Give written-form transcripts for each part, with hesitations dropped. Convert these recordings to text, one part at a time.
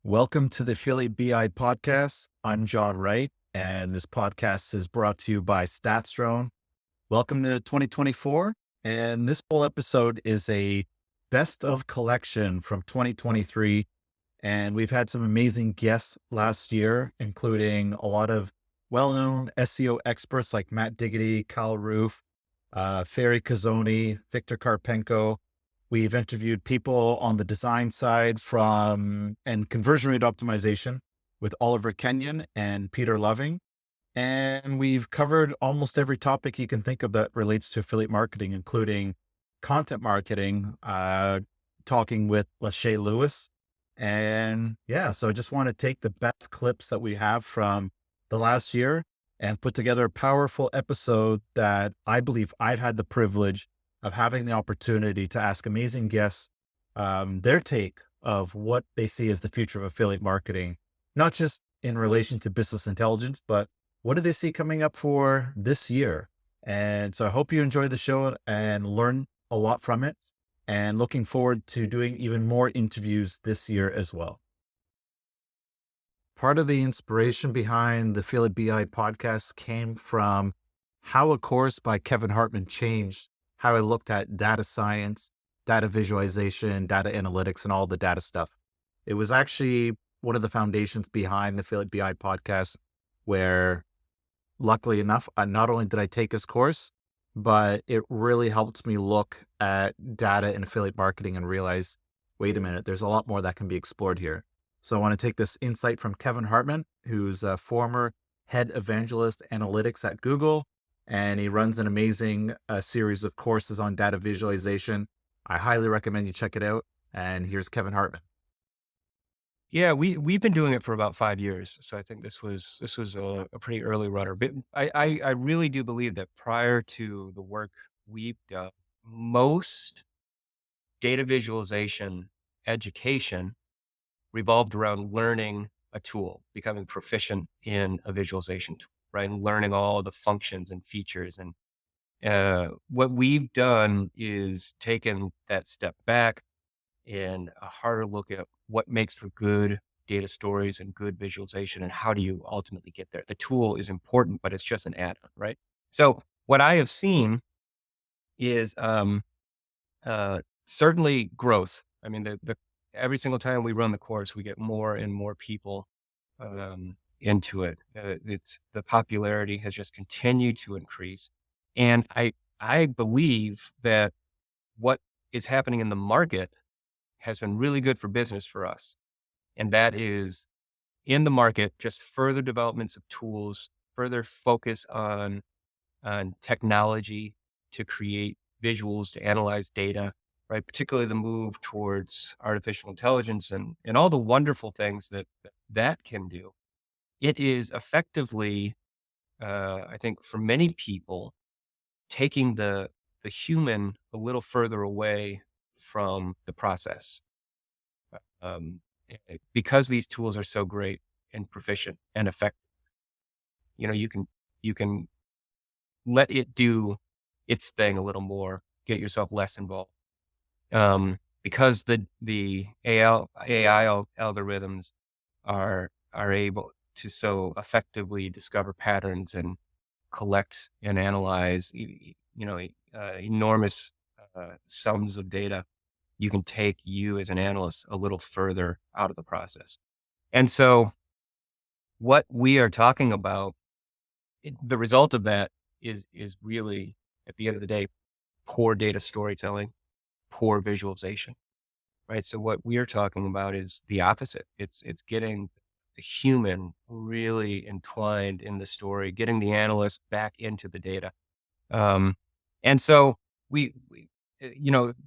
Welcome to the Affiliate BI podcast. I'm John Wright, and this podcast is brought to you by StatsDrone. Welcome to 2024. And this whole episode is a best of collection from 2023. And we've had some amazing guests last year, including a lot of well-known SEO experts like Matt Diggity, Kyle Roof, Fery Kaszoni, Victor Karpenko. We've interviewed people on the design side and conversion rate optimization with Oliver Kenyon and Peter Loving. And we've covered almost every topic you can think of that relates to affiliate marketing, including content marketing, talking with Lashay Lewis. And yeah, so I just want to take the best clips that we have from the last year and put together a powerful episode that I believe I've had the privilege of having the opportunity to ask amazing guests their take of what they see as the future of affiliate marketing, not just in relation to business intelligence, but what do they see coming up for this year? And so I hope you enjoy the show and learn a lot from it, and looking forward to doing even more interviews this year as well. Part of the inspiration behind the Affiliate BI podcast came from how a course by Kevin Hartman changed how I looked at data science, data visualization, data analytics, and all the data stuff. It was actually one of the foundations behind the Affiliate BI podcast, where luckily enough, not only did I take his course, but it really helped me look at data and affiliate marketing and realize, wait a minute, there's a lot more that can be explored here. So I want to take this insight from Kevin Hartman, who's a former head evangelist analytics at Google, and he runs an amazing series of courses on data visualization. I highly recommend you check it out. And here's Kevin Hartman. Yeah, we've been doing it for about 5 years, so I think this was a pretty early runner. But I really do believe that prior to the work we've done, most data visualization education revolved around learning a tool, becoming proficient in a visualization tool, right? And learning all the functions and features. And what we've done is taken that step back and a harder look at what makes for good data stories and good visualization and how do you ultimately get there. The tool is important, but it's just an add-on, right? So what I have seen is certainly growth. I mean, the every single time we run the course, we get more and more people into it. It's the popularity has just continued to increase, and I believe that what is happening in the market has been really good for business for us. And that is in the market, just further developments of tools, further focus on technology to create visuals, to analyze data, right? Particularly the move towards artificial intelligence and all the wonderful things that can do. It is effectively, I think for many people, taking the human a little further away from the process. Because these tools are so great and proficient and effective, you can let it do its thing a little more, get yourself less involved. Because the AI algorithms are able to so effectively discover patterns and collect and analyze, enormous sums of data. You can take you as an analyst a little further out of the process. And so what we are talking about, the result of that is really, at the end of the day, poor data storytelling, poor visualization, right? So what we are talking about is the opposite. It's getting the human really entwined in the story, getting the analyst back into the data. And so we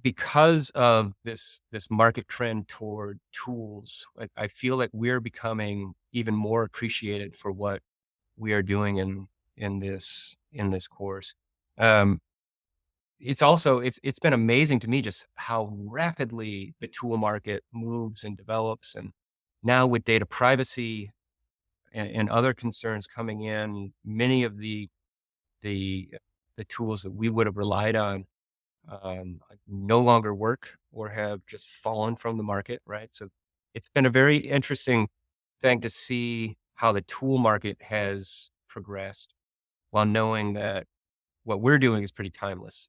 because of this market trend toward tools, I feel like we're becoming even more appreciated for what we are doing in this course. Um, it's been amazing to me just how rapidly the tool market moves and develops, and now with data privacy and other concerns coming in, many of the the tools that we would have relied on no longer work or have just fallen from the market, right? So it's been a very interesting thing to see how the tool market has progressed while knowing that what we're doing is pretty timeless.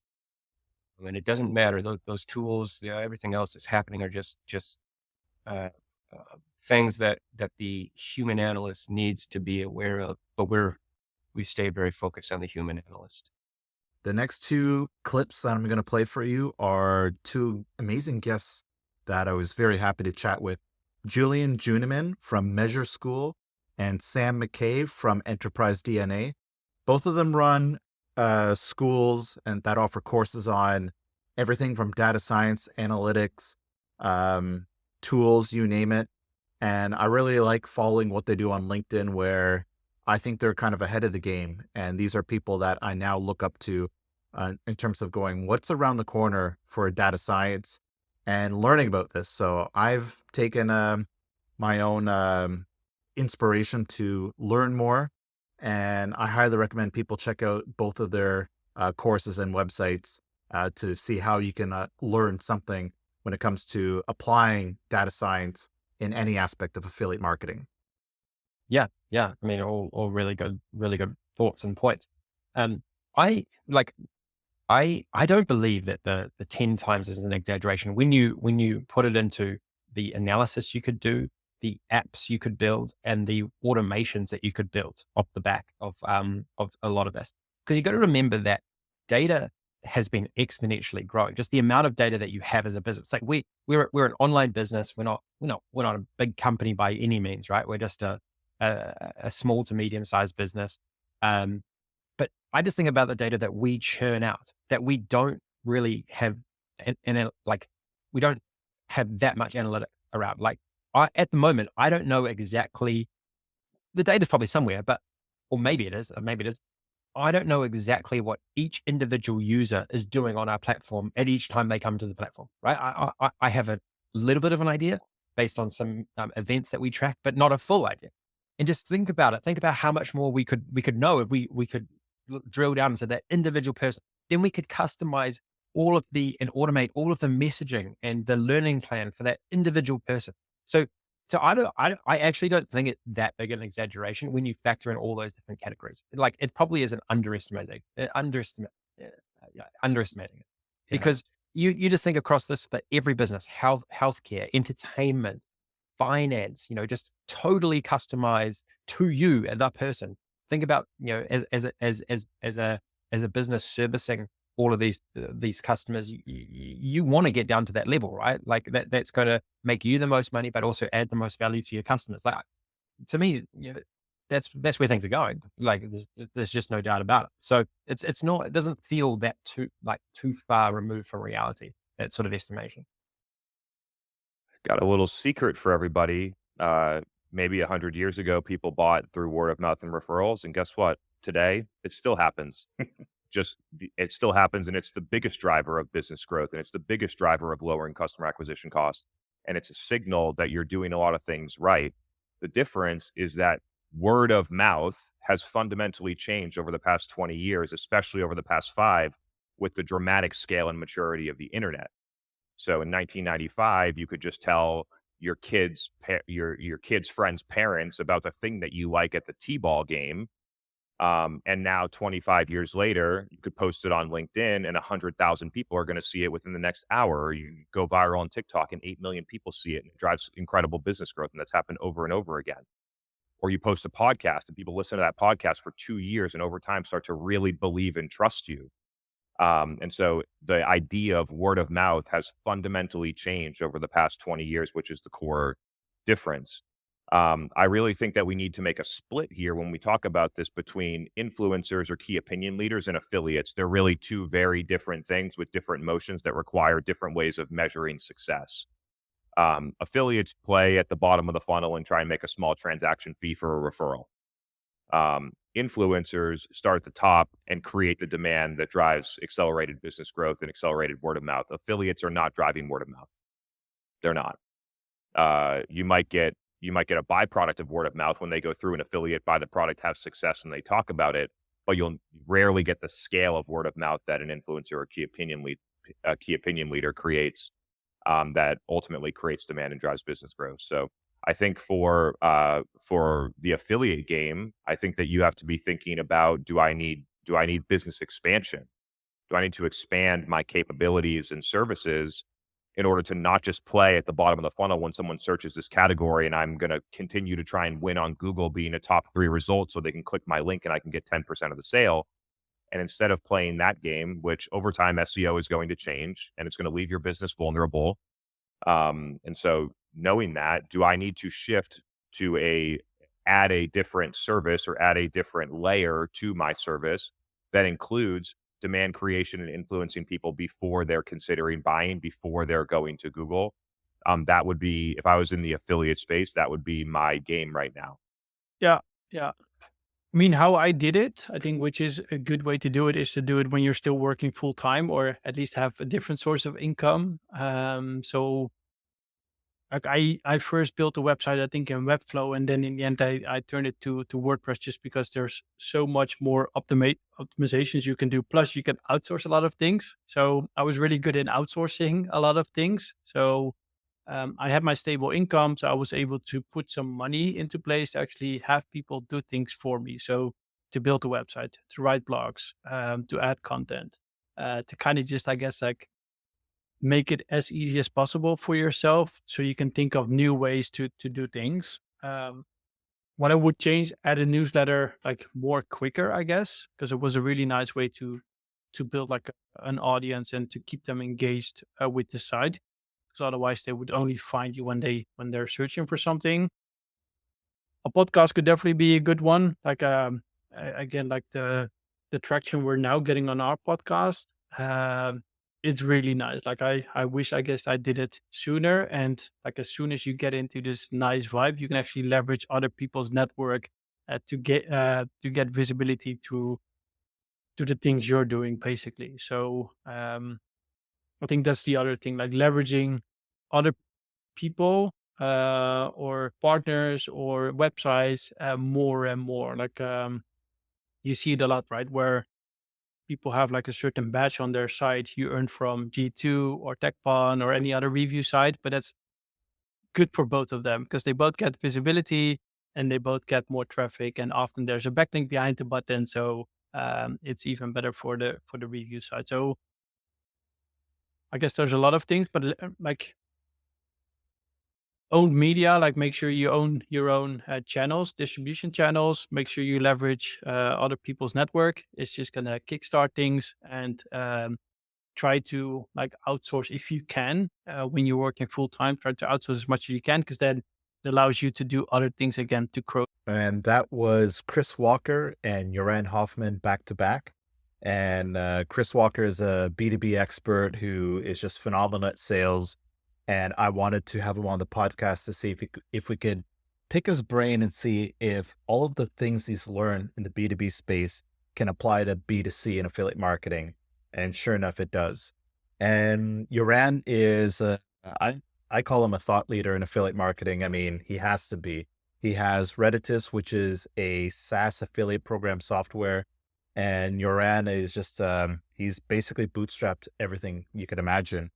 I mean, it doesn't matter. Those tools, everything else that's happening are just uh, things that the human analyst needs to be aware of. But we stay very focused on the human analyst. The next two clips that I'm going to play for you are two amazing guests that I was very happy to chat with. Julian Juenemann from Measure School and Sam McKay from Enterprise DNA. Both of them run schools and that offer courses on everything from data science, analytics, tools, you name it. And I really like following what they do on LinkedIn, where I think they're kind of ahead of the game. And these are people that I now look up to in terms of going, what's around the corner for data science and learning about this. So I've taken my own inspiration to learn more. And I highly recommend people check out both of their courses and websites to see how you can learn something when it comes to applying data science in any aspect of affiliate marketing. Yeah. I mean, all really good thoughts and points. I don't believe that the 10 times is an exaggeration. When you put it into the analysis you could do, the apps you could build, and the automations that you could build off the back of a lot of this. Because you got to remember that data has been exponentially growing. Just the amount of data that you have as a business. Like we're an online business. We're not a big company by any means, right? We're just a small to medium sized business. But I just think about the data that we churn out that we don't really have, we don't have that much analytics around. Like at the moment, I don't know exactly. The data's probably somewhere, or maybe it is. I don't know exactly what each individual user is doing on our platform at each time they come to the platform, right? I have a little bit of an idea based on some events that we track, but not a full idea. And just think about it. Think about how much more we could know if we could drill down into that individual person. Then we could customize and automate all of the messaging and the learning plan for that individual person. So I actually don't think it that big an exaggeration when you factor in all those different categories. Like it probably is an underestimating it, because you just think across this for every business, healthcare, entertainment, finance, just totally customized to you as a person. Think about, as a business servicing all of these customers, you want to get down to that level, right? Like that's going to make you the most money, but also add the most value to your customers. Like to me, that's where things are going. Like there's just no doubt about it. So it doesn't feel that too far removed from reality, that sort of estimation. Got a little secret for everybody. Maybe 100 years ago, people bought through word of mouth and referrals. And guess what? Today, it still happens. It still happens. And it's the biggest driver of business growth. And it's the biggest driver of lowering customer acquisition costs. And it's a signal that you're doing a lot of things right. The difference is that word of mouth has fundamentally changed over the past 20 years, especially over the past 5, with the dramatic scale and maturity of the internet. So in 1995, you could just tell your kids' friends' parents about the thing that you like at the t-ball game. And now 25 years later, you could post it on LinkedIn and 100,000 people are going to see it within the next hour. Or you go viral on TikTok and 8 million people see it, and it drives incredible business growth. And that's happened over and over again. Or you post a podcast and people listen to that podcast for 2 years and over time start to really believe and trust you. And so the idea of word of mouth has fundamentally changed over the past 20 years, which is the core difference. I really think that we need to make a split here when we talk about this between influencers or key opinion leaders and affiliates. They're really two very different things with different motions that require different ways of measuring success. Affiliates play at the bottom of the funnel and try and make a small transaction fee for a referral. Influencers start at the top and create the demand that drives accelerated business growth and accelerated word of mouth. Affiliates are not driving word of mouth. They're not. You might get a byproduct of word of mouth when they go through an affiliate, buy the product, have success, and they talk about it, but you'll rarely get the scale of word of mouth that an influencer or key opinion leader creates. that ultimately creates demand and drives business growth. So I think for the affiliate game, I think that you have to be thinking about, do I need business expansion? Do I need to expand my capabilities and services in order to not just play at the bottom of the funnel when someone searches this category, and I'm going to continue to try and win on Google being a top 3 result so they can click my link and I can get 10% of the sale? And instead of playing that game, which over time SEO is going to change and it's going to leave your business vulnerable. And so knowing that, do I need to shift to add a different service or add a different layer to my service that includes demand creation and influencing people before they're considering buying, before they're going to Google? That would be, if I was in the affiliate space, that would be my game right now. Yeah. I mean, how I did it, I think, which is a good way to do it, is to do it when you're still working full time, or at least have a different source of income. So like I first built a website, I think, in Webflow, and then in the end I turned it to WordPress, just because there's so much more optimizations you can do. Plus you can outsource a lot of things. So I was really good in outsourcing a lot of things. So I had my stable income, so I was able to put some money into place to actually have people do things for me. So to build a website, to write blogs, to add content, to kind of just, I guess, like make it as easy as possible for yourself, so you can think of new ways to do things. What I would change, add a newsletter like more quicker, I guess, because it was a really nice way to build like an audience and to keep them engaged with the site. Because otherwise they would only find you when they're searching for something. A podcast could definitely be a good one. Like again, like the traction we're now getting on our podcast, it's really nice. Like I wish, I guess, I did it sooner. And like as soon as you get into this nice vibe, you can actually leverage other people's network to get visibility to the things you're doing, basically. So I think that's the other thing, like leveraging other people or partners or websites more and more. Like you see it a lot, right? Where people have like a certain badge on their site you earn from G2 or TechPon or any other review site, but that's good for both of them because they both get visibility and they both get more traffic, and often there's a backlink behind the button, so it's even better for the review site. So I guess there's a lot of things, but like owned media, like make sure you own your own channels, distribution channels, make sure you leverage other people's network. It's just going to kickstart things, and try to like outsource if you can. When you're working full time, try to outsource as much as you can, because then it allows you to do other things again to grow. And that was Chris Walker and Joran Hofman back to back. And Chris Walker is a B2B expert who is just phenomenal at sales. And I wanted to have him on the podcast to see if we could pick his brain and see if all of the things he's learned in the B2B space can apply to B2C and affiliate marketing. And sure enough, it does. And Joran is, I call him a thought leader in affiliate marketing. I mean, he has to be. He has Redditus, which is a SaaS affiliate program software. And Joran is just, he's basically bootstrapped everything you could imagine,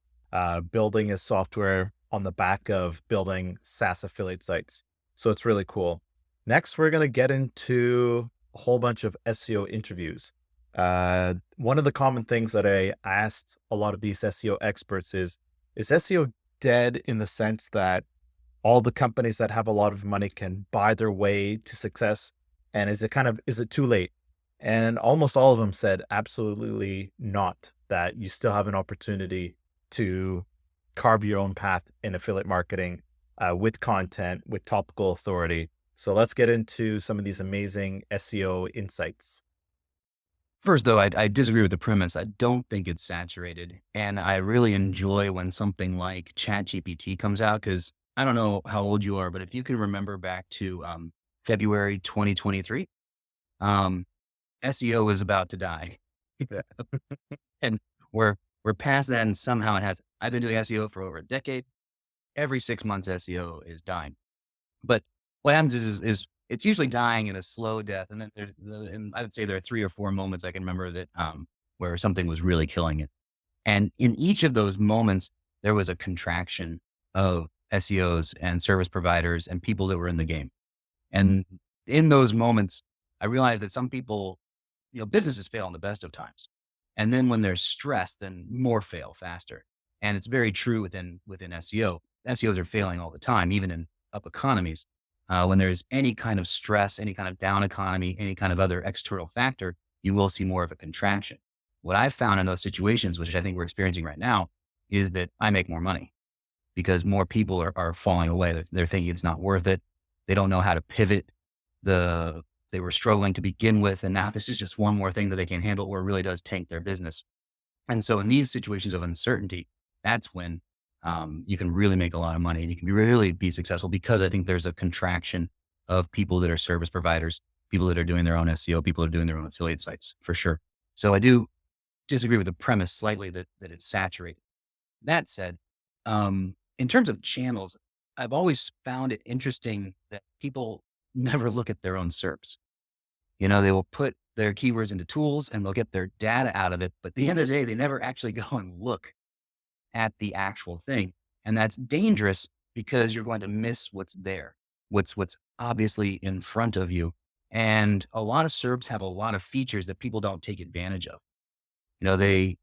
building his software on the back of building SaaS affiliate sites. So it's really cool. Next, we're going to get into a whole bunch of SEO interviews. One of the common things that I asked a lot of these SEO experts is SEO dead in the sense that all the companies that have a lot of money can buy their way to success? And is it too late? And almost all of them said absolutely not, that you still have an opportunity to carve your own path in affiliate marketing with content, with topical authority. So let's get into some of these amazing SEO insights. First, though, I disagree with the premise. I don't think it's saturated. And I really enjoy when something like ChatGPT comes out, because I don't know how old you are, but if you can remember back to February 2023, SEO is about to die. And we're past that, and somehow it has. I've been doing SEO for over a decade. Every 6 months, SEO is dying. But what happens is it's usually dying in a slow death. And then I would say there are 3 or 4 moments I can remember that where something was really killing it. And in each of those moments, there was a contraction of SEOs and service providers and people that were in the game. And in those moments, I realized that some people, businesses fail in the best of times. And then when there's stress, then more fail faster. And it's very true within SEO. SEOs are failing all the time, even in up economies. When there's any kind of stress, any kind of down economy, any kind of other external factor, you will see more of a contraction. What I've found in those situations, which I think we're experiencing right now, is that I make more money because more people are falling away. They're thinking it's not worth it. They don't know how to pivot. They were struggling to begin with, and now this is just one more thing that they can handle, or it really does tank their business. And so in these situations of uncertainty, that's when you can really make a lot of money and you can really be successful, because I think there's a contraction of people that are service providers, people that are doing their own SEO, people that are doing their own affiliate sites, for sure. So I do disagree with the premise slightly that it's saturated. That said, in terms of channels, I've always found it interesting that people never look at their own SERPs. They will put their keywords into tools and they'll get their data out of it. But at the end of the day, they never actually go and look at the actual thing. And that's dangerous because you're going to miss what's there, what's obviously in front of you. And a lot of SERPs have a lot of features that people don't take advantage of. There's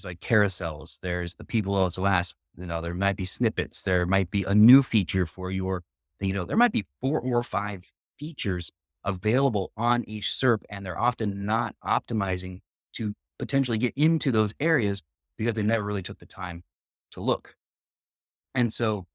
like carousels. There's the people also ask, there might be snippets. There might be a new feature for your, there might be 4 or 5 features available on each SERP, and they're often not optimizing to potentially get into those areas because they never really took the time to look. And so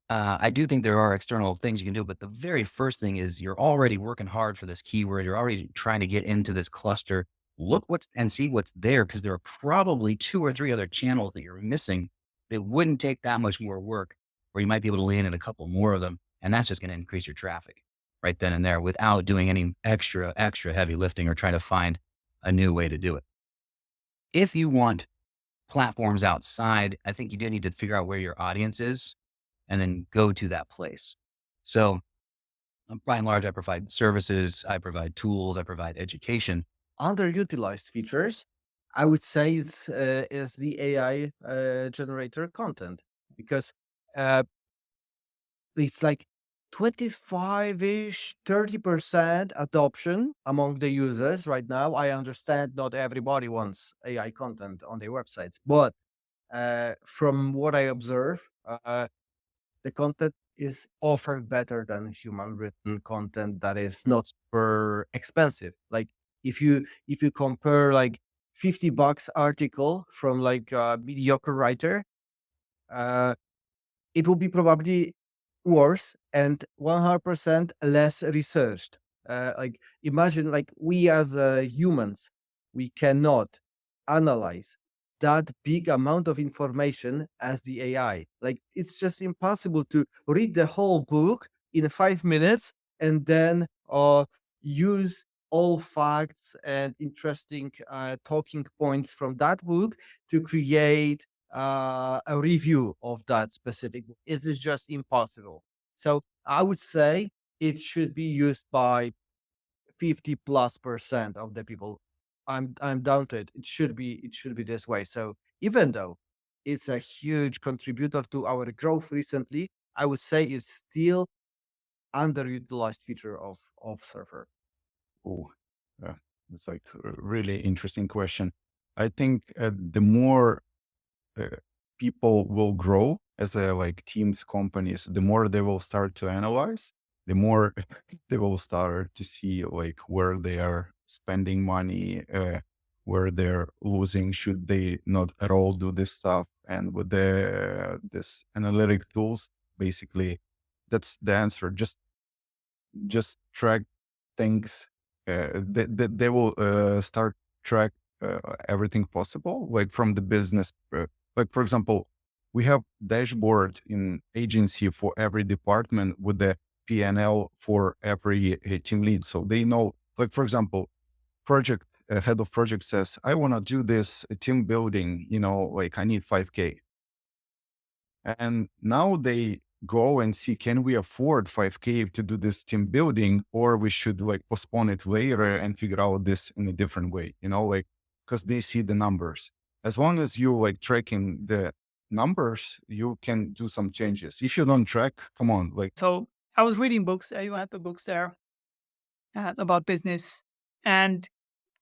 I do think there are external things you can do, but the very first thing is you're already working hard for this keyword. You're already trying to get into this cluster. Look and see what's there, because there are probably 2 or 3 other channels that you're missing that wouldn't take that much more work, where you might be able to land in a couple more of them. And that's just going to increase your traffic right then and there without doing any extra heavy lifting or trying to find a new way to do it. If you want platforms outside, I think you do need to figure out where your audience is and then go to that place. So by and large, I provide services, I provide tools, I provide education. Underutilized features, I would say is the AI generator content, because it's like 25-ish, 30% adoption among the users right now. I understand not everybody wants AI content on their websites, but from what I observe, the content is often better than human written content that is not super expensive. Like if you compare like $50 article from like a mediocre writer, it will be probably worse and 100% less researched. Like imagine, like we as humans, we cannot analyze that big amount of information as the AI. Like it's just impossible to read the whole book in 5 minutes and then use all facts and interesting talking points from that book to create a review of that specific book. It is just impossible. So I would say it should be used by 50+% of the people. I'm down to it. It should be this way. So even though it's a huge contributor to our growth recently, I would say it's still underutilized feature of Surfer. Oh, it's like a really interesting question. I think the more people will grow as a like teams, companies, the more they will start to analyze, the more they will start to see like where they are spending money, where they're losing, should they not at all do this stuff. And with this analytic tools, basically, that's the answer. Just track things. They will start track everything possible, like from the business. Like for example, we have dashboard in agency for every department with the P&L for every team lead, so they know. Like for example, project head of project says, "I want to do this team building. Like I need 5K," and now they go and see, can we afford 5K to do this team building, or we should like postpone it later and figure out this in a different way, like, because they see the numbers. As long as you're like tracking the numbers, you can do some changes. If you don't track, come on, like. So I was reading books. You have the books there about business, and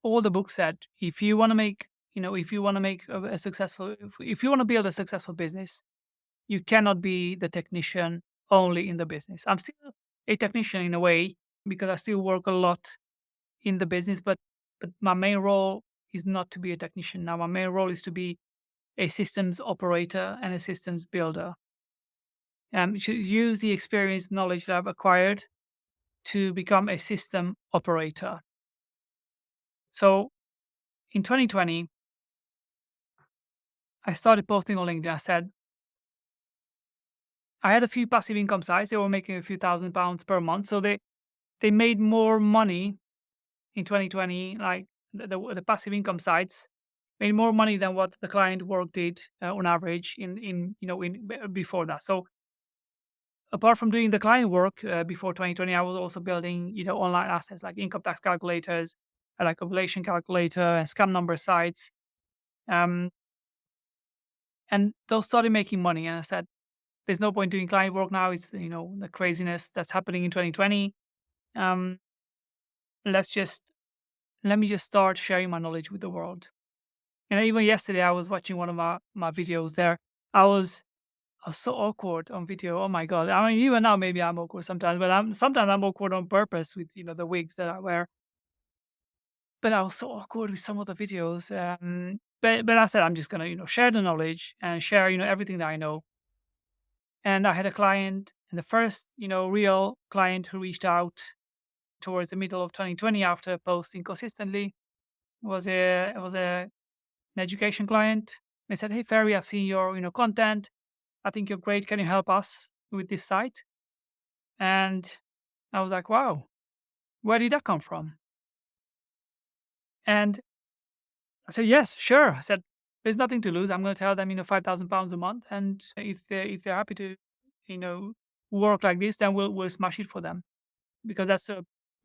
all the books said if you want to make, if you want to make a successful, if you want to build a successful business, you cannot be the technician only in the business. I'm still a technician in a way because I still work a lot in the business, but my main role is not to be a technician. Now my main role is to be a systems operator and a systems builder. To use the experience, knowledge that I've acquired to become a system operator. So in 2020, I started posting on LinkedIn. I said, I had a few passive income sites. They were making a few £1,000s per month. So they made more money in 2020, like the passive income sites made more money than what the client work did on average in before that. So apart from doing the client work before 2020, I was also building, online assets like income tax calculators, like affiliation calculator and scam number sites. And those started making money. And I said, there's no point doing client work now. It's, the craziness that's happening in 2020. Let me just start sharing my knowledge with the world. And even yesterday, I was watching one of my videos there. I was so awkward on video. Oh my God. I mean, even now, maybe I'm awkward sometimes, but sometimes I'm awkward on purpose with, the wigs that I wear. But I was so awkward with some of the videos. But I said, I'm just going to, share the knowledge and share, everything that I know. And I had a client, and the first, real client who reached out towards the middle of 2020 after posting consistently was an education client. They said, "Hey, Fery, I've seen your, content. I think you're great. Can you help us with this site?" And I was like, wow, where did that come from? And I said, yes, sure. I said, there's nothing to lose. I'm going to tell them, £5,000 a month. And if they're happy to, work like this, then we'll smash it for them, because that's a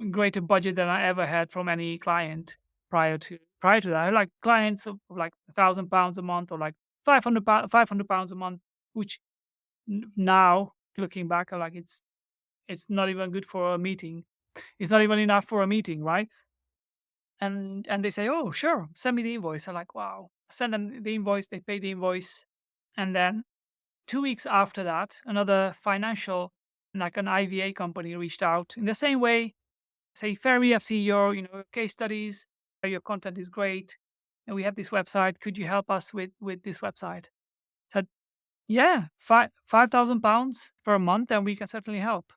greater budget than I ever had from any client prior to that. I had like clients of like £1,000 a month or like £500 a month, which now looking back, I like it's not even good for a meeting. It's not even enough for a meeting, right? And they say, oh, sure, send me the invoice. I'm like, wow. Send them the invoice. They pay the invoice, and then 2 weeks after that, another financial, like an IVA company, reached out in the same way. Say, Fery, I've seen your, case studies. Your content is great, and we have this website. Could you help us with this website? I said, yeah, £5,000 per month, and we can certainly help.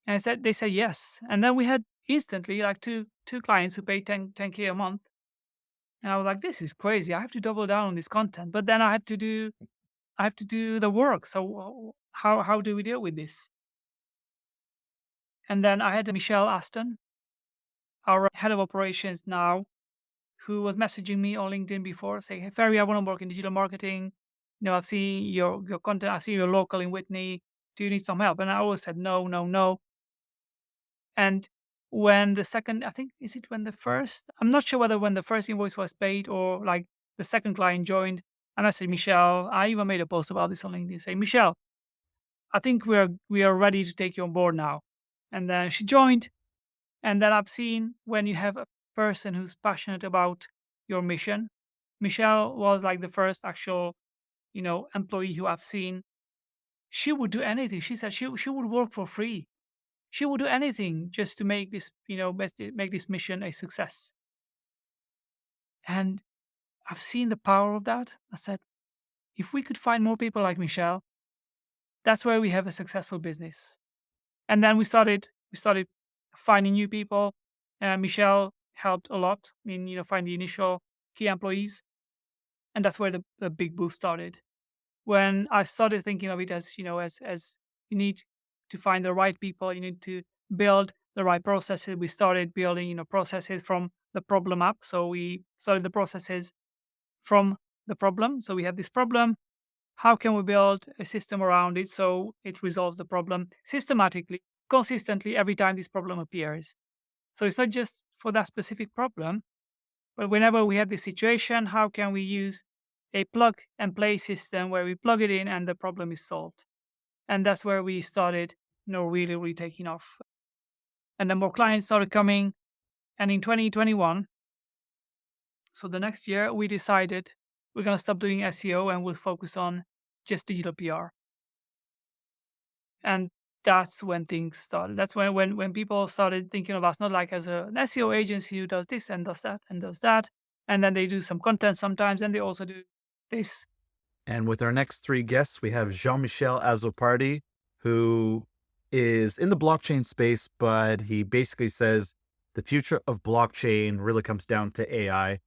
And they said yes, and then we had instantly like two clients who paid 10K a month, and I was like, this is crazy. I have to double down on this content, but then I have to do the work. So how do we deal with this? And then I had Michał Azzopardi, our head of operations now, who was messaging me on LinkedIn before, saying, hey, Fery, I want to work in digital marketing. I've seen your content. I see you're local in Whitney. Do you need some help? And I always said, no. And when the second, I think, I'm not sure whether when the first invoice was paid or like the second client joined, and I said, Michał, I even made a post about this on LinkedIn, saying, Michał, I think we are ready to take you on board now. And then she joined. And then I've seen when you have a person who's passionate about your mission. Michał was like the first actual, employee who I've seen. She would do anything. She said she would work for free. She would do anything just to make this, make this mission a success. And I've seen the power of that. I said, if we could find more people like Michał, that's where we have a successful business. And then we started finding new people. Michał helped a lot in, find the initial key employees. And that's where the big boost started. When I started thinking of it as, as you need to find the right people, you need to build the right processes. We started building, processes from the problem up. So we started the processes from the problem. So we have this problem. How can we build a system around it so it resolves the problem systematically, consistently every time this problem appears? So it's not just for that specific problem, but whenever we have this situation, how can we use a plug and play system where we plug it in and the problem is solved. And that's where we started, really taking off. And then more clients started coming. And in 2021, so the next year, we decided we're going to stop doing SEO and we'll focus on just digital PR. And that's when things started. That's when people started thinking of us not like as an SEO agency who does this and does that and does that. And then they do some content sometimes, and they also do this. And with our next three guests, we have Jean-Michel Azzopardi, who is in the blockchain space, but he basically says the future of blockchain really comes down to AI.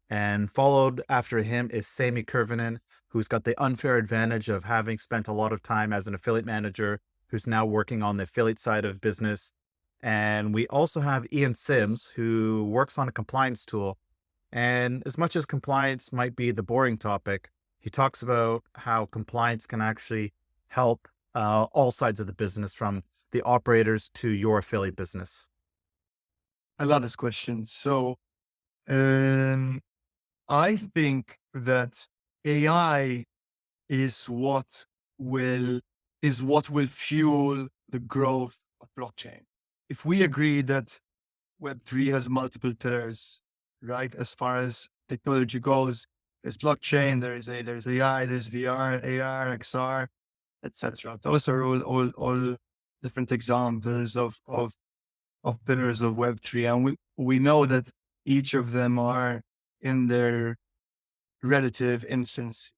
And followed after him is Sami Kurvinen, who's got the unfair advantage of having spent a lot of time as an affiliate manager, who's now working on the affiliate side of business. And we also have Ian Sims, who works on a compliance tool. And as much as compliance might be the boring topic, he talks about how compliance can actually help all sides of the business, from the operators to your affiliate business. I love this question. So I think that AI is what will fuel the growth of blockchain. If we agree that Web3 has multiple pillars, right? As far as technology goes, there's blockchain, there's AI, there's VR, AR, XR, etc. Those are all different examples of pillars of Web3, and we know that each of them are in their relative infancy,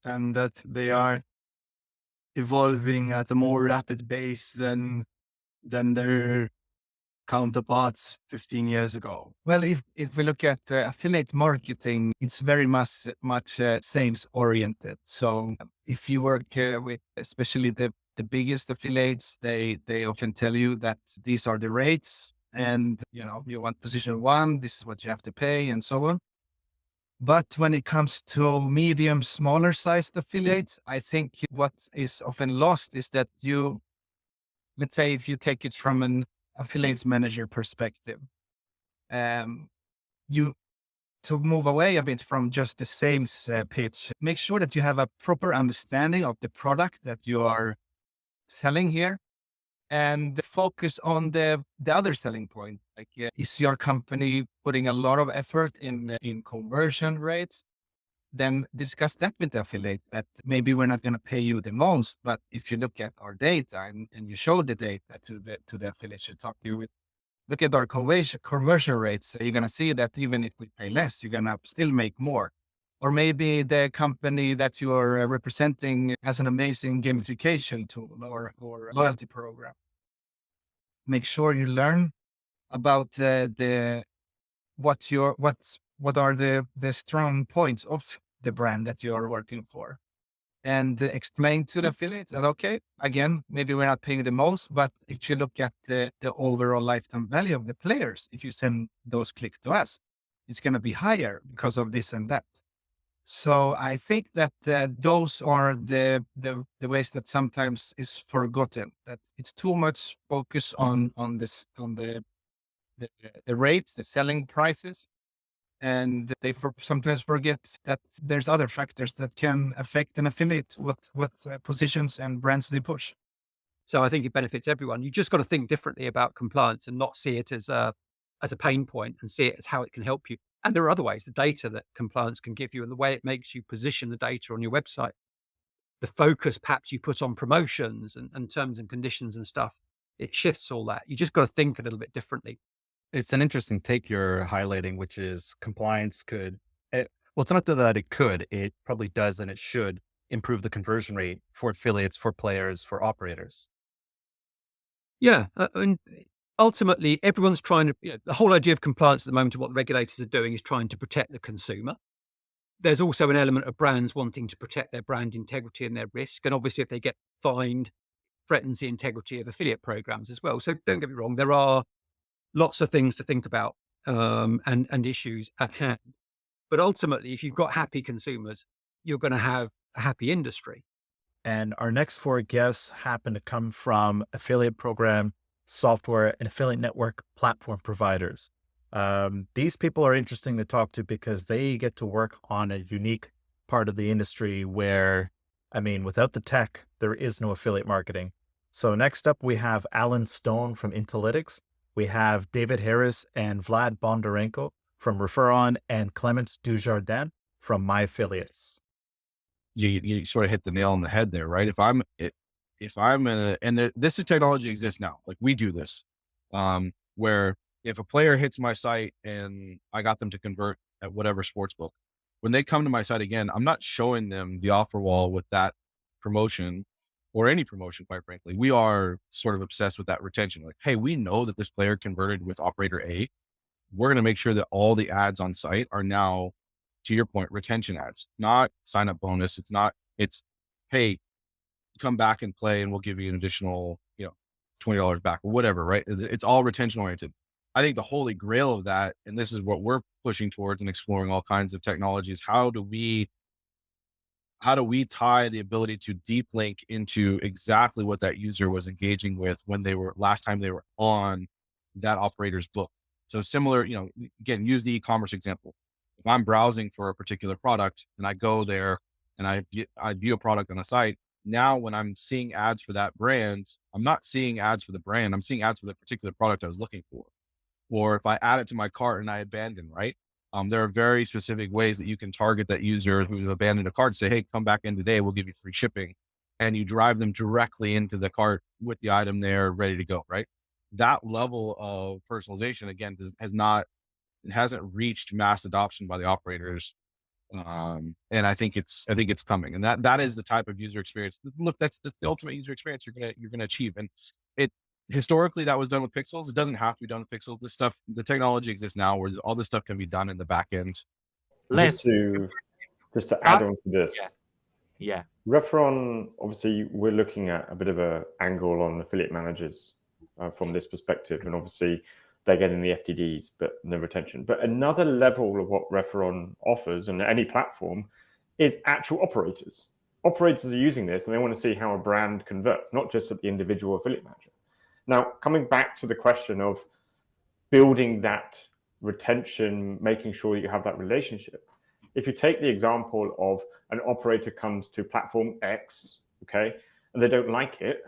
and that they are evolving at a more rapid pace than their counterparts 15 years ago. Well, if we look at affiliate marketing, it's very much sales oriented. So if you work with especially the biggest affiliates, they often tell you that these are the rates, and you want position 1, this is what you have to pay, and so on. But when it comes to medium, smaller sized affiliates, I think what is often lost is that let's say if you take it from an affiliates manager perspective, to move away a bit from just the sales pitch, make sure that you have a proper understanding of the product that you are selling here, and focus on the other selling point. Like, is your company putting a lot of effort in conversion rates? Then discuss that with the affiliate, that maybe we're not going to pay you the most, but if you look at our data and you show the data to the affiliates you talk to, look at our conversion rates, you're going to see that even if we pay less, you're going to still make more. Or maybe the company that you are representing has an amazing gamification tool or loyalty program. Make sure you learn about what are the strong points of the brand that you are working for, and explain to the affiliates that, okay, again, maybe we're not paying the most, but if you look at the overall lifetime value of the players, if you send those clicks to us, it's going to be higher because of this and that. So I think that those are the ways that sometimes is forgotten, that it's too much focus on the rates, the selling prices, and they sometimes forget that there's other factors that can affect an affiliate, what positions and brands they push. So I think it benefits everyone. You just got to think differently about compliance and not see it as a pain point, and see it as how it can help you. And there are other ways, the data that compliance can give you and the way it makes you position the data on your website, the focus perhaps you put on promotions and terms and conditions and stuff, it shifts all that. You just got to think a little bit differently. It's an interesting take you're highlighting, which is compliance could, well, it's not that it could, it probably does, and it should improve the conversion rate for affiliates, for players, for operators. Yeah. And ultimately, everyone's trying to, the whole idea of compliance at the moment, and what the regulators are doing, is trying to protect the consumer. There's also an element of brands wanting to protect their brand integrity and their risk. And obviously, if they get fined, threatens the integrity of affiliate programs as well. So don't get me wrong, there are lots of things to think about and issues at hand. But ultimately, if you've got happy consumers, you're going to have a happy industry. And our next four guests happen to come from affiliate program, software, and affiliate network platform providers. These people are interesting to talk to because they get to work on a unique part of the industry where, I mean, without the tech, there is no affiliate marketing. So next up, we have Alan Stone from Intellytics. We have David Harris and Vlad Bondarenko from Referon and Clements Dujardin from My Affiliates. You sort of hit the nail on the head there, right? If I'm this technology exists now, like we do this, where if a player hits my site and I got them to convert at whatever sportsbook, when they come to my site again, I'm not showing them the offer wall with that promotion or any promotion, quite frankly. We are sort of obsessed with that retention. Like, hey, we know that this player converted with operator A. We're going to make sure that all the ads on site are now, to your point, retention ads, not sign up bonus. It's, hey, come back and play and we'll give you an additional, $20 back or whatever, right? It's all retention oriented. I think the holy grail of that, and this is what we're pushing towards and exploring all kinds of technologies. How do we tie the ability to deep link into exactly what that user was engaging with when they were last time they were on that operator's book? So similar, again, use the e-commerce example. If I'm browsing for a particular product and I go there and I view a product on a site, now when I'm seeing ads for that brand, I'm not seeing ads for the brand. I'm seeing ads for the particular product I was looking for. Or if I add it to my cart and I abandon, right? There are very specific ways that you can target that user who abandoned a cart, say, hey, come back in today, we'll give you free shipping. And you drive them directly into the cart with the item there ready to go, right? That level of personalization, again, hasn't reached mass adoption by the operators. And I think it's coming. And that is the type of user experience. Look, that's the ultimate user experience you're gonna achieve. And historically that was done with pixels. It doesn't have to be done with pixels. This stuff, the technology exists now where all this stuff can be done in the back end. Just to add on to this. Yeah. Referon, obviously we're looking at a bit of an angle on affiliate managers from this perspective. And obviously they're getting the FTDs, but no retention. But another level of what Referon offers on any platform is actual operators. Operators are using this and they want to see how a brand converts, not just at the individual affiliate manager. Now, coming back to the question of building that retention, making sure you have that relationship. If you take the example of an operator comes to platform X, okay, and they don't like it,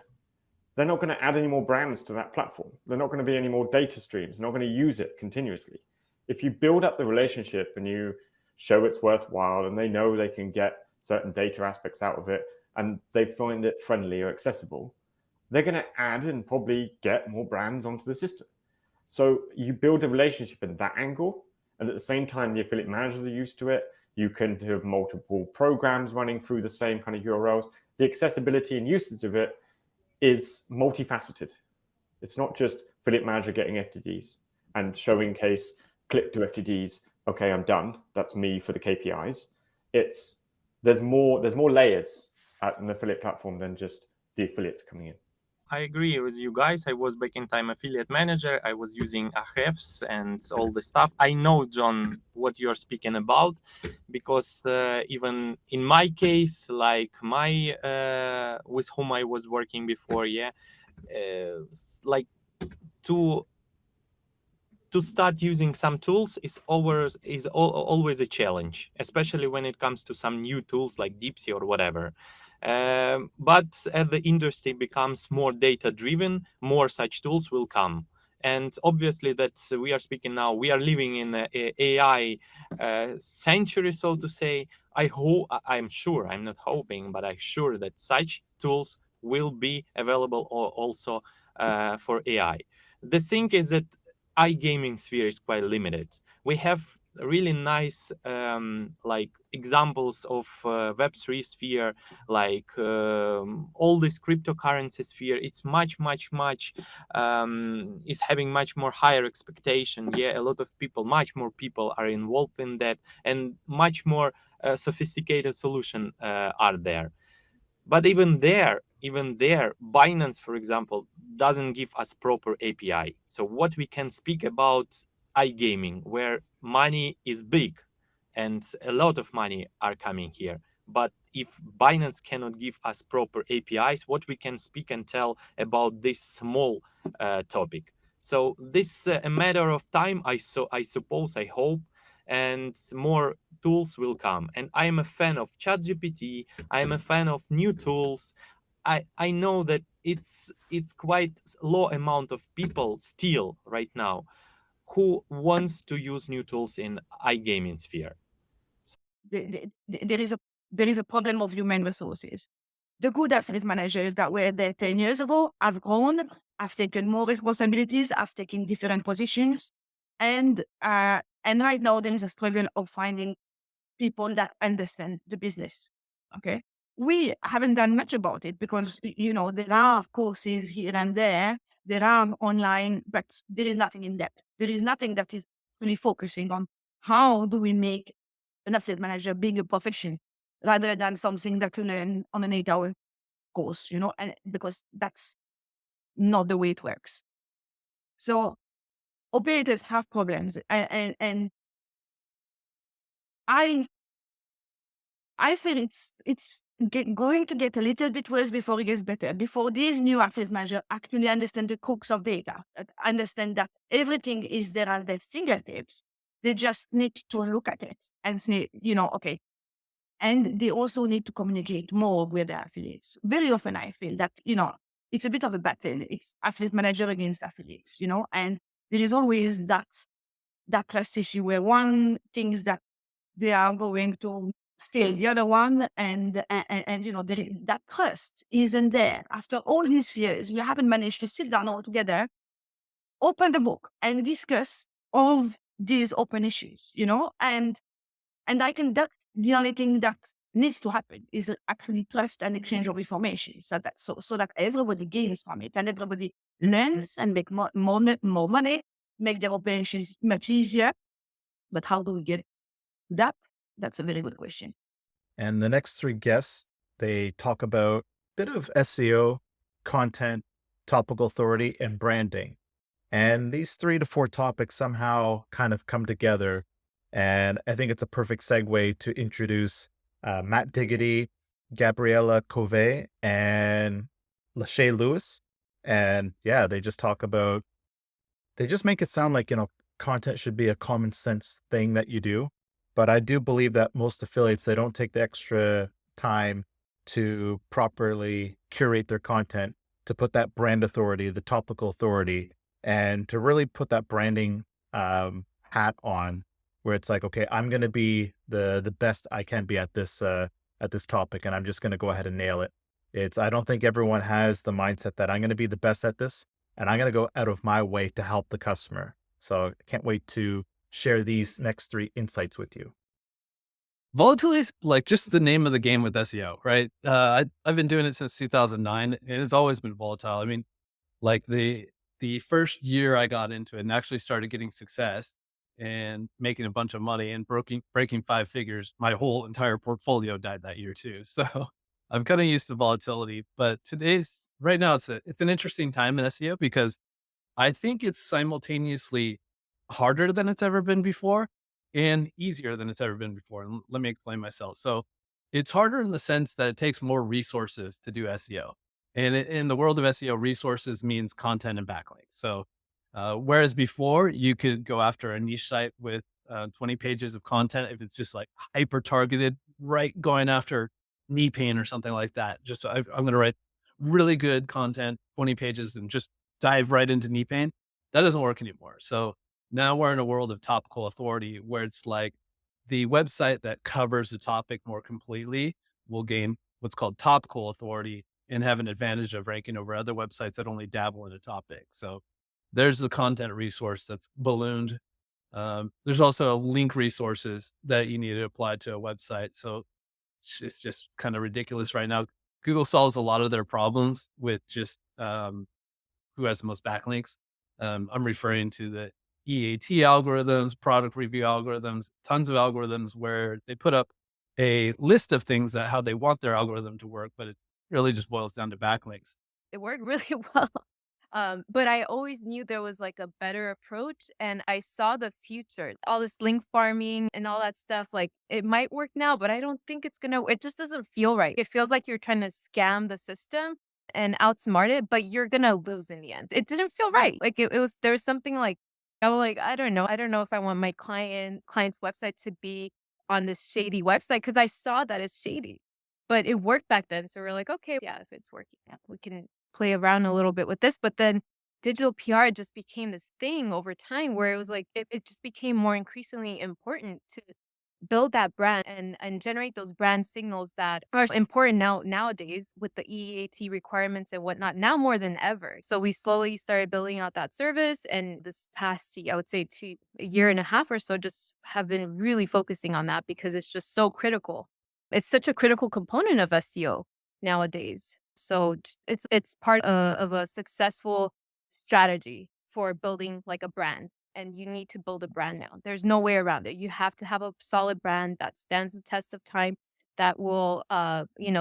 they're not going to add any more brands to that platform. They're not going to be any more data streams. They're not going to use it continuously. If you build up the relationship and you show it's worthwhile and they know they can get certain data aspects out of it and they find it friendly or accessible, they're going to add and probably get more brands onto the system. So you build a relationship in that angle. And at the same time, the affiliate managers are used to it. You can have multiple programs running through the same kind of URLs. The accessibility and usage of it is multifaceted. It's not just affiliate manager getting FTDs and showing case click to FTDs. Okay, I'm done. That's me for the KPIs. There's more layers at an affiliate platform than just the affiliates coming in. I agree with you guys. I was back in time affiliate manager. I was using Ahrefs and all the stuff. I know, John, what you're speaking about, because even in my case, like with whom I was working before, like to start using some tools is always a challenge, especially when it comes to some new tools like Deepsea or whatever. But as the industry becomes more data driven, more such tools will come. And obviously that we are speaking now, we are living in an AI century, so to say. I'm sure, I'm not hoping, but I'm sure that such tools will be available also for AI. The thing is that iGaming sphere is quite limited. We have really nice like examples of Web3 sphere, like all this cryptocurrency sphere. It's much is having much more higher expectation. A lot of people, much more people are involved in that, and much more sophisticated solution are there. But even there, Binance, for example, doesn't give us proper API. So what we can speak about iGaming, where money is big and a lot of money are coming here. But if Binance cannot give us proper APIs, what we can speak and tell about this small topic? So this a matter of time, I suppose, I hope. and more tools will come. And I am a fan of ChatGPT. I am a fan of new tools. I know that it's quite low amount of people still right now who wants to use new tools in iGaming sphere. There is a problem of human resources. The good affiliate managers that were there 10 years ago have grown, have taken more responsibilities, have taken different positions. And right now there is a struggle of finding people that understand the business. Okay. We haven't done much about it because, there are courses here and there are online, but there is nothing in depth. There is nothing that is really focusing on how do we make an affiliate manager being a profession rather than something that you learn on an 8-hour course, and because that's not the way it works. So operators have problems, and I think it's going to get a little bit worse before it gets better. Before these new affiliate managers actually understand the crux of data, understand that everything is there at their fingertips. They just need to look at it and say, okay. And they also need to communicate more with their affiliates. Very often I feel that, it's a bit of a battle. It's affiliate manager against affiliates, and there is always that trust issue where one thinks that they are going to steal the other one, and that trust isn't there. After all these years, we haven't managed to sit down all together, open the book, and discuss all these open issues, and I think that the only thing that needs to happen is actually trust and exchange of information, so that everybody gains from it and everybody learns and make more money, make their operations much easier. But how do we get that? That's a very good question. And the next three guests, they talk about a bit of SEO, content, topical authority, and branding. And these 3 to 4 topics somehow kind of come together. And I think it's a perfect segue to introduce Matt Diggity, Gabriela Covay, and Lashay Lewis. And yeah, they just make it sound like, content should be a common sense thing that you do. But I do believe that most affiliates, they don't take the extra time to properly curate their content, to put that brand authority, the topical authority, and to really put that branding hat on, where it's like, okay, I'm going to be the best I can be at this topic, and I'm just going to go ahead and nail it. I don't think everyone has the mindset that I'm going to be the best at this, and I'm going to go out of my way to help the customer. So I can't wait to share these next 3 insights with you. Volatility is like just the name of the game with SEO, right? I've been doing it since 2009, and it's always been volatile. I mean, like the first year I got into it and actually started getting success and making a bunch of money and breaking 5 figures, my whole entire portfolio died that year too. So I'm kind of used to volatility, but right now it's an interesting time in SEO because I think it's simultaneously harder than it's ever been before and easier than it's ever been before. And let me explain myself. So it's harder in the sense that it takes more resources to do SEO. And in the world of SEO, resources means content and backlinks. So whereas before you could go after a niche site with 20 pages of content, if it's just like hyper targeted, right, going after knee pain or something like that. Just I'm going to write really good content, 20 pages, and just dive right into knee pain. That doesn't work anymore. So now we're in a world of topical authority where it's like the website that covers the topic more completely will gain what's called topical authority and have an advantage of ranking over other websites that only dabble in a topic. So there's the content resource that's ballooned. There's also link resources that you need to apply to a website. So it's just kind of ridiculous right now. Google solves a lot of their problems with just who has the most backlinks. I'm referring to the EAT algorithms, product review algorithms, tons of algorithms where they put up a list of things that how they want their algorithm to work, but it really just boils down to backlinks. It worked really well. But I always knew there was like a better approach, and I saw the future, all this link farming and all that stuff. Like it might work now, but I don't think it just doesn't feel right. It feels like you're trying to scam the system and outsmart it, but you're going to lose in the end. It didn't feel right. Like there was something like I'm like, I don't know. I don't know if I want my client's website to be on this shady website because I saw that it's shady. But it worked back then. So we're like, okay, yeah, if it's working, yeah, we can play around a little bit with this. But then digital PR just became this thing over time where it was like it just became more increasingly important to build that brand and generate those brand signals that are important nowadays with the EAT requirements and whatnot, now more than ever. So we slowly started building out that service. And this past, I would say a year and a half or so, just have been really focusing on that because it's just so critical. It's such a critical component of SEO nowadays. So it's part of a successful strategy for building like a brand. And you need to build a brand now. There's no way around it. You have to have a solid brand that stands the test of time, that will,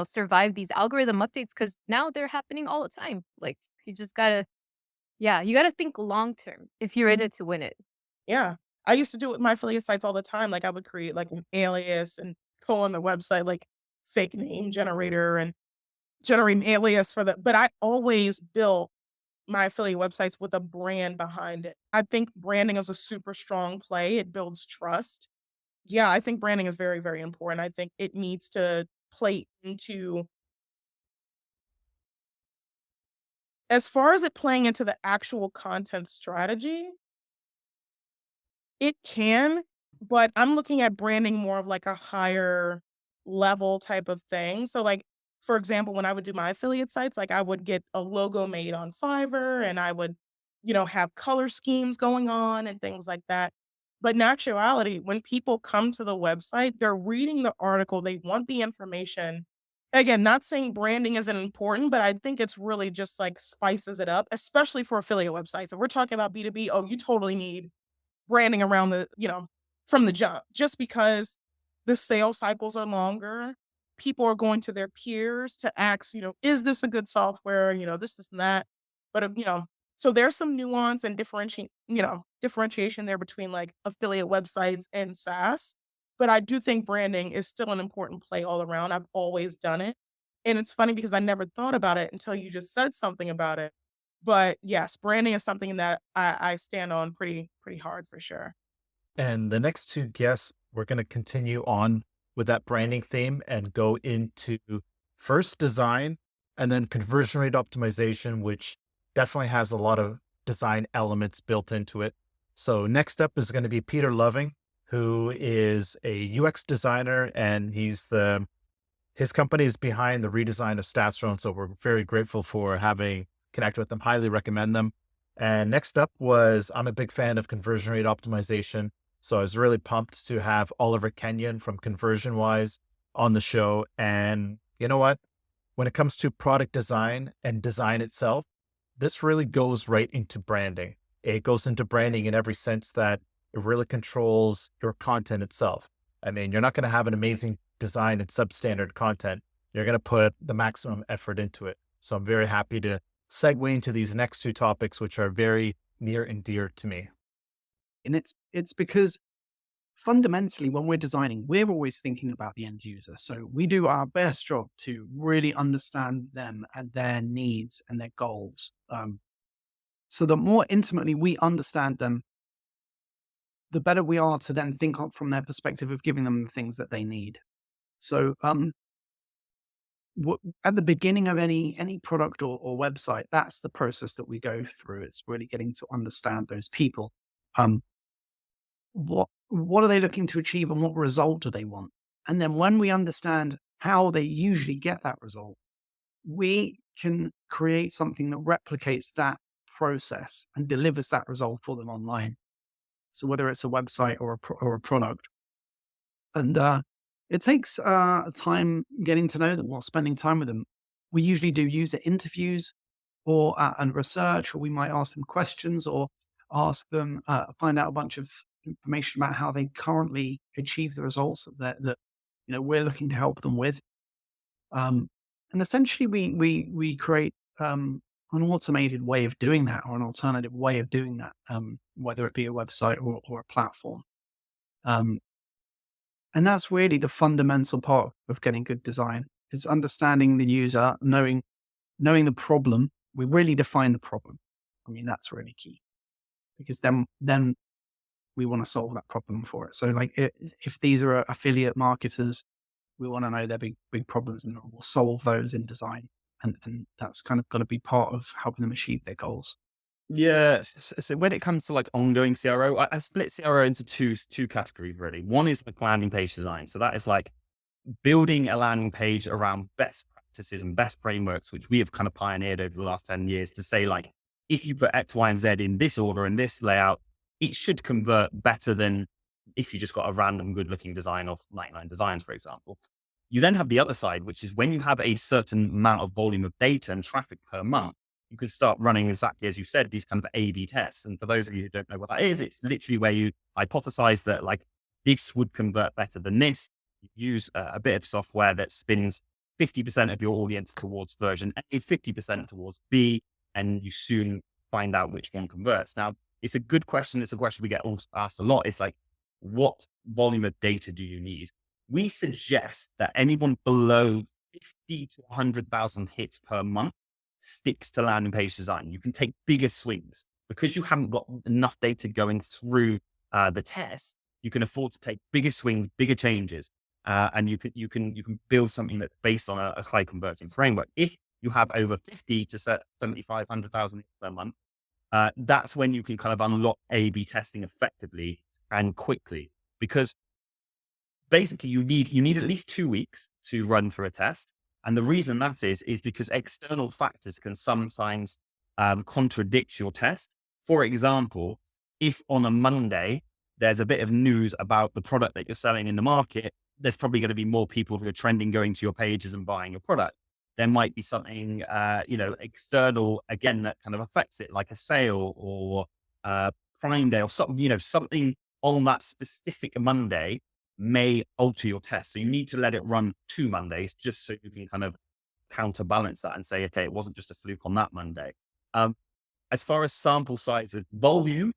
survive these algorithm updates because now they're happening all the time. Like you just gotta, you gotta think long term if you're in it to win it. Yeah. I used to do it with my affiliate sites all the time. Like I would create like an alias and go on the website, like fake name generator and generate an alias for the, but I always built my affiliate websites with a brand behind it. I think branding is a super strong play. It builds trust. Yeah, I think branding is very, very important. I think it needs to play into, as far as it playing into the actual content strategy, it can, but I'm looking at branding more of like a higher level type of thing. So like, for example, when I would do my affiliate sites, like I would get a logo made on Fiverr and I would, have color schemes going on and things like that. But in actuality, when people come to the website, they're reading the article, they want the information. Again, not saying branding isn't important, but I think it's really just like spices it up, especially for affiliate websites. If we're talking about B2B, oh, you totally need branding around from the jump, just because the sales cycles are longer. People are going to their peers to ask, is this a good software? This and that. But, so there's some nuance and differentiation there between like affiliate websites and SaaS. But I do think branding is still an important play all around. I've always done it. And it's funny because I never thought about it until you just said something about it. But yes, branding is something that I stand on pretty hard for sure. And the next two guests, we're going to continue on with that branding theme and go into first design and then conversion rate optimization, which definitely has a lot of design elements built into it. So next up is going to be Peter Loving, who is a UX designer, and his company is behind the redesign of StatsDrone. So we're very grateful for having connected with them, highly recommend them. And next up I'm a big fan of conversion rate optimization. So I was really pumped to have Oliver Kenyon from ConversionWise on the show. And you know what? When it comes to product design and design itself, this really goes right into branding. It goes into branding in every sense that it really controls your content itself. I mean, you're not going to have an amazing design and substandard content. You're going to put the maximum effort into it. So I'm very happy to segue into these next two topics, which are very near and dear to me. And it's because fundamentally, when we're designing, we're always thinking about the end user. So we do our best job to really understand them and their needs and their goals. So the more intimately we understand them, the better we are to then think of from their perspective of giving them the things that they need. So at the beginning of any product or website, that's the process that we go through. It's really getting to understand those people. What are they looking to achieve and what result do they want? And then when we understand how they usually get that result, we can create something that replicates that process and delivers that result for them online. So whether it's a website or a product, and it takes time getting to know them or spending time with them. We usually do user interviews or and research, or we might ask them questions or ask them find out a bunch of information about how they currently achieve the results that we're looking to help them with. And essentially, we create an automated way of doing that, or an alternative way of doing that, whether it be a website or a platform. And that's really the fundamental part of getting good design. It's understanding the user, knowing the problem. We really define the problem. I mean, that's really key. because then we want to solve that problem for it. So like if these are affiliate marketers, we want to know their big problems and we'll solve those in design. And that's kind of got to be part of helping them achieve their goals. Yeah. So when it comes to like ongoing CRO, I split CRO into two categories really. One is like landing page design. So that is like building a landing page around best practices and best frameworks, which we have kind of pioneered over the last 10 years to say like, if you put X, Y, and Z in this order and this layout, it should convert better than if you just got a random good looking design of 99 designs, for example. You then have the other side, which is when you have a certain amount of volume of data and traffic per month, you can start running exactly as you said, these kind of A/B tests. And for those of you who don't know what that is, it's literally where you hypothesize that like this would convert better than this. You use a bit of software that spins 50% of your audience towards version A, 50% towards B, and you soon find out which one converts. Now, it's a good question. It's a question we get asked a lot. It's like, what volume of data do you need? We suggest that anyone below 50 to 100,000 hits per month sticks to landing page design. You can take bigger swings because you haven't got enough data going through the test. You can afford to take bigger swings, bigger changes, and you can build something that's based on a high converting framework. If you have over 50 to 75, 100,000 hits per month, that's when you can kind of unlock A/B testing effectively and quickly, because basically you need at least 2 weeks to run through a test. And the reason that is because external factors can sometimes contradict your test. For example, if on a Monday there's a bit of news about the product that you're selling in the market, there's probably going to be more people who are trending going to your pages and buying your product. There might be something, external again that kind of affects it, like a sale or Prime Day or something, something on that specific Monday may alter your test. So you need to let it run 2 Mondays just so you can kind of counterbalance that and say, okay, it wasn't just a fluke on that Monday. As far as sample size and volume,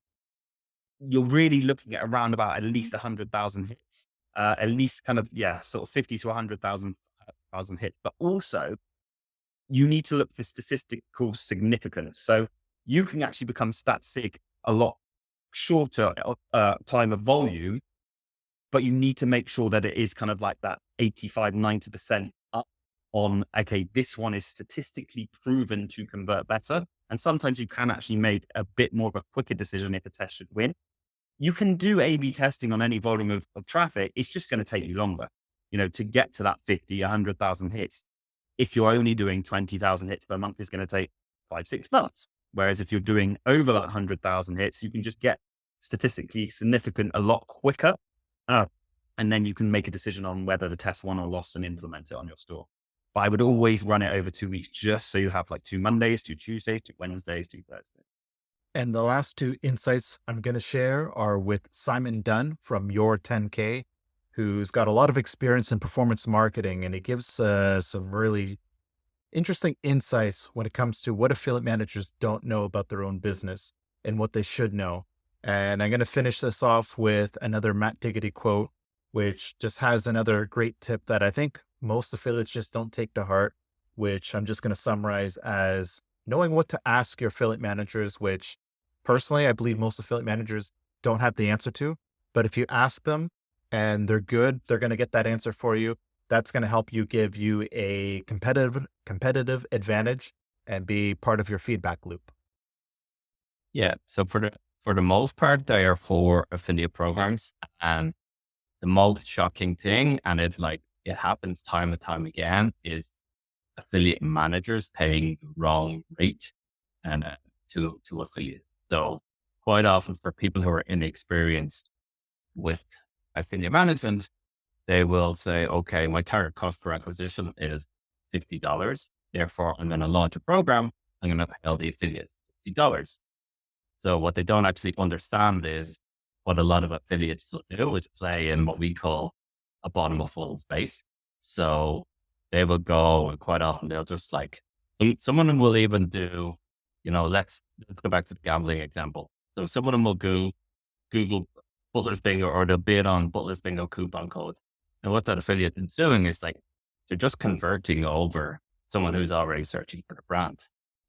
you're really looking at around about at least 100,000 hits, at least kind of, sort of 50 to 100,000 hits. But also you need to look for statistical significance. So you can actually become stat sig a lot shorter time of volume, but you need to make sure that it is kind of like that 85, 90% up on, okay, this one is statistically proven to convert better. And sometimes you can actually make a bit more of a quicker decision if the test should win. You can do A/B testing on any volume of traffic. It's just going to take you longer, to get to that 50, 100,000 hits. If you're only doing 20,000 hits per month, it's going to take 5-6 months. Whereas if you're doing over that 100,000 hits, you can just get statistically significant a lot quicker. And then you can make a decision on whether the test won or lost and implement it on your store. But I would always run it over 2 weeks, just so you have like 2 Mondays, 2 Tuesdays, 2 Wednesdays, 2 Thursdays. And the last 2 insights I'm going to share are with Simon Dunne from Your 10K, who's got a lot of experience in performance marketing. And he gives some really interesting insights when it comes to what affiliate managers don't know about their own business and what they should know. And I'm going to finish this off with another Matt Diggity quote, which just has another great tip that I think most affiliates just don't take to heart, which I'm just going to summarize as knowing what to ask your affiliate managers, which personally, I believe most affiliate managers don't have the answer to. But if you ask them and they're good, they're going to get that answer for you. That's going to help you give you a competitive advantage and be part of your feedback loop. Yeah. So for the most part, they are for affiliate programs. And the most shocking thing, and it's like, it happens time and time again, is affiliate managers paying the wrong rate and to affiliate. So quite often for people who are inexperienced with affiliate management, they will say, okay, my target cost per acquisition is $50. Therefore, I'm going to launch a program. I'm going to pay all the affiliates $50. So what they don't actually understand is what a lot of affiliates will do is play in what we call a bottom of funnel space. So they will go, and quite often they'll just like, some of them will even do, let's go back to the gambling example. So some of them will Google Butler's Bingo, or they'll bid on Butler's Bingo coupon code. And what that affiliate is doing is like, they're just converting over someone who's already searching for the brand.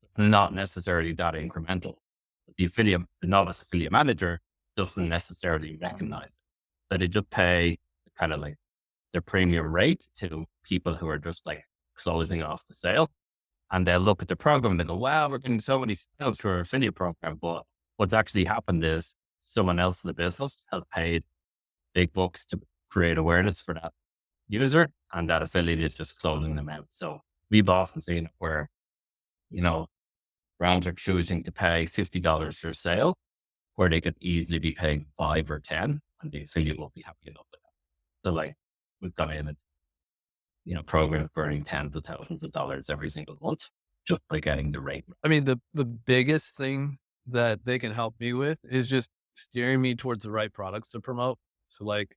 It's not necessarily that incremental. The novice affiliate manager doesn't necessarily recognize it. So they just pay kind of like their premium rate to people who are just like closing off the sale. And they'll look at the program and they go, wow, we're getting so many sales through our affiliate program. But what's actually happened is someone else in the business has paid big bucks to create awareness for that user, and that affiliate is just closing them out. So we've often seen it where, brands are choosing to pay $50 for a sale, where they could easily be paying 5 or 10, and the affiliate will be happy enough with that. So like we've gone in and, programs burning tens of thousands of dollars every single month just by getting the rate. I mean, the biggest thing that they can help me with is just steering me towards the right products to promote. So like,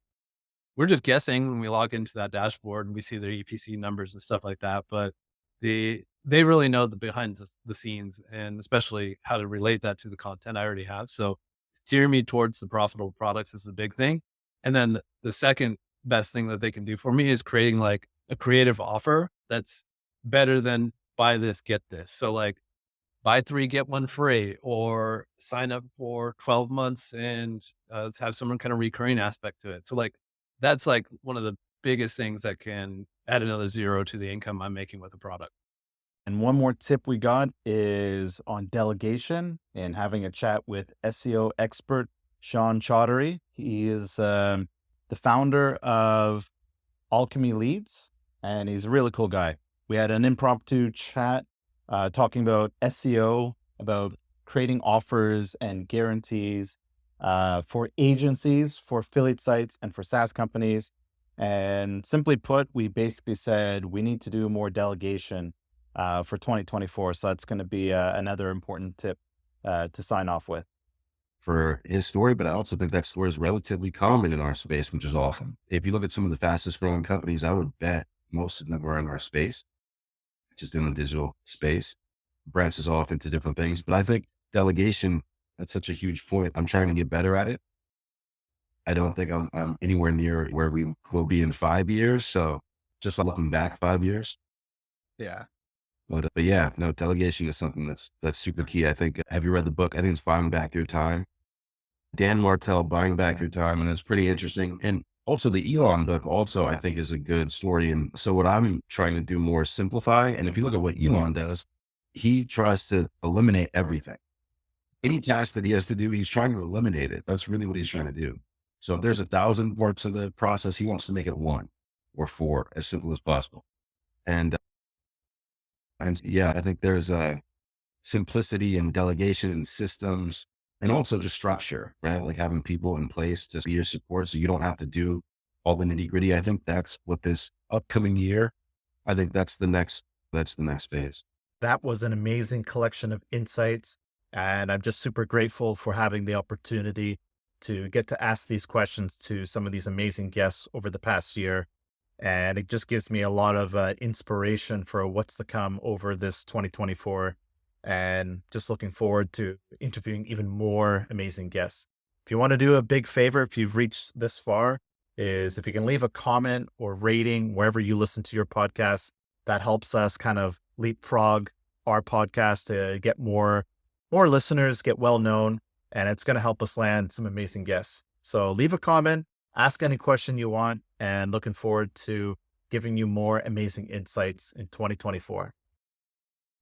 we're just guessing when we log into that dashboard and we see their EPC numbers and stuff like that, but they really know the behind the scenes, and especially how to relate that to the content I already have. So steer me towards the profitable products is the big thing. And then the second best thing that they can do for me is creating like a creative offer that's better than buy this, get this. So like buy 3, get 1 free, or sign up for 12 months and have some kind of recurring aspect to it. So like, that's like one of the biggest things that can add another zero to the income I'm making with a product. And one more tip we got is on delegation and having a chat with SEO expert Sean Chaudhary. He is the founder of Alchemy Leads, and he's a really cool guy. We had an impromptu chat talking about SEO, about creating offers and guarantees for agencies, for affiliate sites, and for SaaS companies. And simply put, we basically said we need to do more delegation for 2024. So that's going to be another important tip to sign off with. For his story, but I also think that story is relatively common in our space, which is awesome. If you look at some of the fastest growing companies, I would bet most of them are in our space, just in the digital space, branches off into different things. But I think delegation, that's such a huge point. I'm trying to get better at it. I don't think I'm anywhere near where we will be in 5 years. So just looking back 5 years. Yeah. But yeah, no, delegation is something that's super key. I think, have you read the book? I think it's Buying Back Your Time. Dan Martell, Buying Back Your Time. And it's pretty interesting. And also the Elon book also, I think, is a good story. And so what I'm trying to do more is simplify. And if you look at what Elon does, he tries to eliminate everything. Any task that he has to do, he's trying to eliminate it. That's really what he's trying to do. So if there's 1,000 parts of the process, he wants to make it 1 or 4, as simple as possible. And yeah, I think there's a simplicity and delegation and systems, and also just structure, right? Like having people in place to be your support so you don't have to do all the nitty gritty. I think that's what this upcoming year, I think that's the next phase. That was an amazing collection of insights. And I'm just super grateful for having the opportunity to get to ask these questions to some of these amazing guests over the past year. And it just gives me a lot of inspiration for what's to come over this 2024. And just looking forward to interviewing even more amazing guests. If you want to do a big favor, if you've reached this far, is if you can leave a comment or rating wherever you listen to your podcast, that helps us kind of leapfrog our podcast to get more listeners, get well known, and it's going to help us land some amazing guests. So leave a comment, ask any question you want, and looking forward to giving you more amazing insights in 2024.